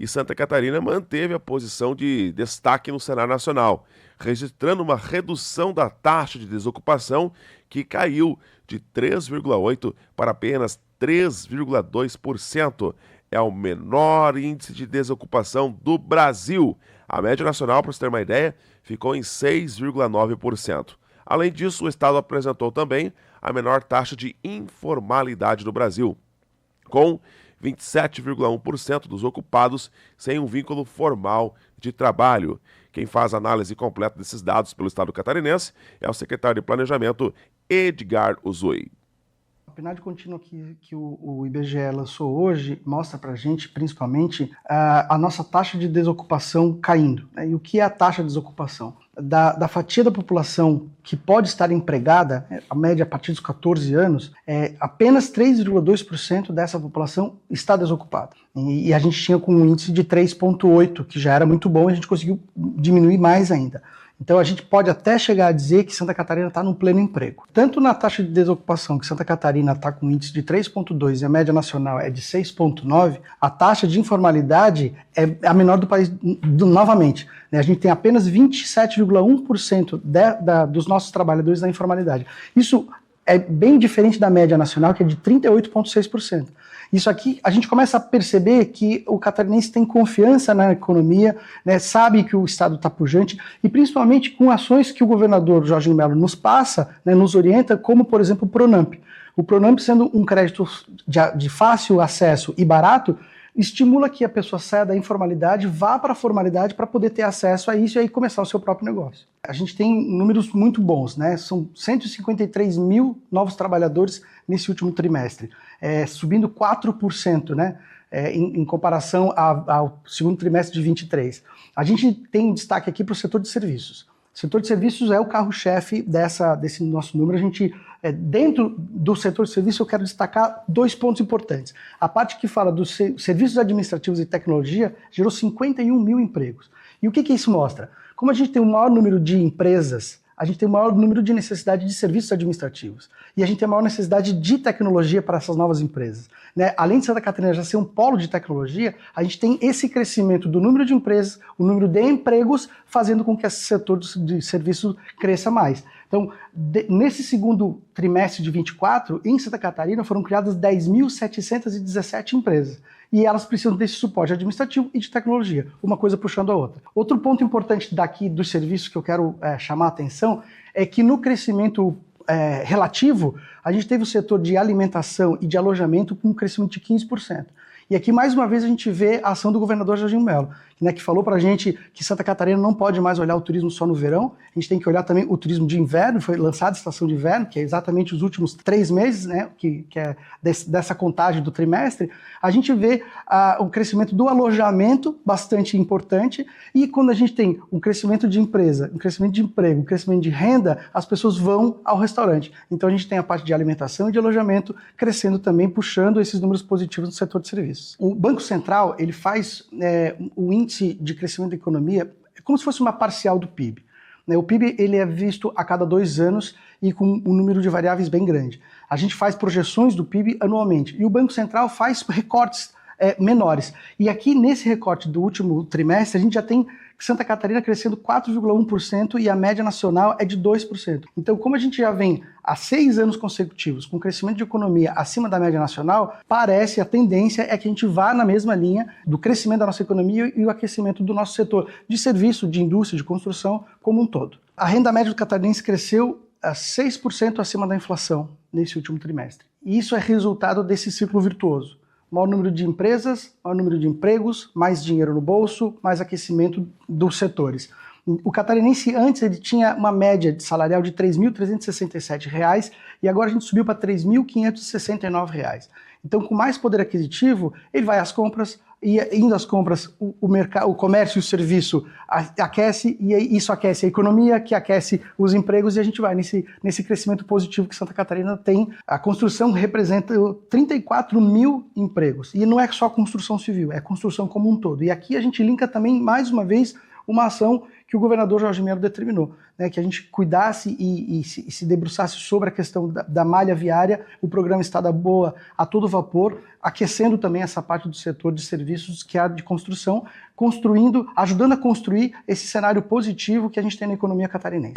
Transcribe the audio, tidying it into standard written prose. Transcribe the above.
e Santa Catarina manteve a posição de destaque no cenário nacional, registrando uma redução da taxa de desocupação que caiu de 3,8% para apenas 3,2%. É o menor índice de desocupação do Brasil. A média nacional, para você ter uma ideia, ficou em 6,9%. Além disso, o estado apresentou também a menor taxa de informalidade do Brasil, com 27,1% dos ocupados sem um vínculo formal de trabalho. Quem faz a análise completa desses dados pelo estado catarinense é o secretário de Planejamento, Edgar Uzui. A PNAD contínua que o IBGE lançou hoje mostra para a gente, principalmente, a nossa taxa de desocupação caindo. Né? E o que é a taxa de desocupação? Da fatia da população que pode estar empregada, a média a partir dos 14 anos, apenas 3,2% dessa população está desocupada. E a gente tinha com um índice de 3,8%, que já era muito bom, e a gente conseguiu diminuir mais ainda. Então a gente pode até chegar a dizer que Santa Catarina está no pleno emprego. Tanto na taxa de desocupação, que Santa Catarina está com um índice de 3,2 e a média nacional é de 6,9, a taxa de informalidade é a menor do país novamente. Né? A gente tem apenas 27,1% dos nossos trabalhadores na informalidade. Isso é bem diferente da média nacional, que é de 38,6%. Isso aqui, a gente começa a perceber que o catarinense tem confiança na economia, né, sabe que o Estado está pujante, e principalmente com ações que o governador Jorginho Melo nos passa, né, nos orienta, como, por exemplo, o Pronamp. O Pronamp, sendo um crédito de fácil acesso e barato, estimula que a pessoa saia da informalidade, vá para a formalidade para poder ter acesso a isso e aí começar o seu próprio negócio. A gente tem números muito bons, né? São 153 mil novos trabalhadores nesse último trimestre, subindo 4%, né? Em comparação ao segundo trimestre de 23. A gente tem um destaque aqui para o setor de serviços. O setor de serviços é o carro-chefe desse nosso número. A gente, dentro do setor de serviços, eu quero destacar 2 pontos importantes. A parte que fala dos serviços administrativos e tecnologia gerou 51 mil empregos. E o que isso mostra? Como a gente tem o maior número de empresas, a gente tem o maior número de necessidade de serviços administrativos. E a gente tem a maior necessidade de tecnologia para essas novas empresas. Né? Além de Santa Catarina já ser um polo de tecnologia, a gente tem esse crescimento do número de empresas, o número de empregos, fazendo com que esse setor de serviços cresça mais. Então, nesse segundo trimestre de 24, em Santa Catarina foram criadas 10.717 empresas. E elas precisam desse suporte administrativo e de tecnologia, uma coisa puxando a outra. Outro ponto importante daqui dos serviços que eu quero chamar a atenção é que no crescimento relativo, a gente teve o setor de alimentação e de alojamento com um crescimento de 15%. E aqui, mais uma vez, a gente vê a ação do governador Jorginho Melo, né, que falou pra gente que Santa Catarina não pode mais olhar o turismo só no verão, a gente tem que olhar também o turismo de inverno. Foi lançada a estação de inverno, que é exatamente os últimos 3 meses, né, que é dessa contagem do trimestre. A gente vê o crescimento do alojamento bastante importante, e quando a gente tem um crescimento de empresa, um crescimento de emprego, um crescimento de renda, as pessoas vão ao restaurante. Então a gente tem a parte de alimentação e de alojamento crescendo também, puxando esses números positivos no setor de serviços. O Banco Central, ele faz o índice de crescimento da economia como se fosse uma parcial do PIB. O PIB ele é visto a cada 2 anos e com um número de variáveis bem grande. A gente faz projeções do PIB anualmente e o Banco Central faz recortes menores. E aqui nesse recorte do último trimestre a gente já tem Santa Catarina crescendo 4,1% e a média nacional é de 2%. Então, como a gente já vem há 6 anos consecutivos com crescimento de economia acima da média nacional, parece, a tendência é que a gente vá na mesma linha do crescimento da nossa economia e o aquecimento do nosso setor de serviço, de indústria, de construção como um todo. A renda média do catarinense cresceu a 6% acima da inflação nesse último trimestre. E isso é resultado desse ciclo virtuoso. Maior número de empresas, maior número de empregos, mais dinheiro no bolso, mais aquecimento dos setores. O catarinense antes ele tinha uma média de salarial de R$ 3.367 e agora a gente subiu para R$ 3.569. Então, com mais poder aquisitivo, ele vai às compras, e indo às compras, o comércio e o serviço aquece, e isso aquece a economia, que aquece os empregos, e a gente vai nesse crescimento positivo que Santa Catarina tem. A construção representa 34 mil empregos, e não é só construção civil, é construção como um todo. E aqui a gente linka também, mais uma vez, uma ação que o governador Jorge Melo determinou, né, que a gente cuidasse e se debruçasse sobre a questão da malha viária, o programa Estrada Boa a todo vapor, aquecendo também essa parte do setor de serviços que há de construção, ajudando a construir esse cenário positivo que a gente tem na economia catarinense.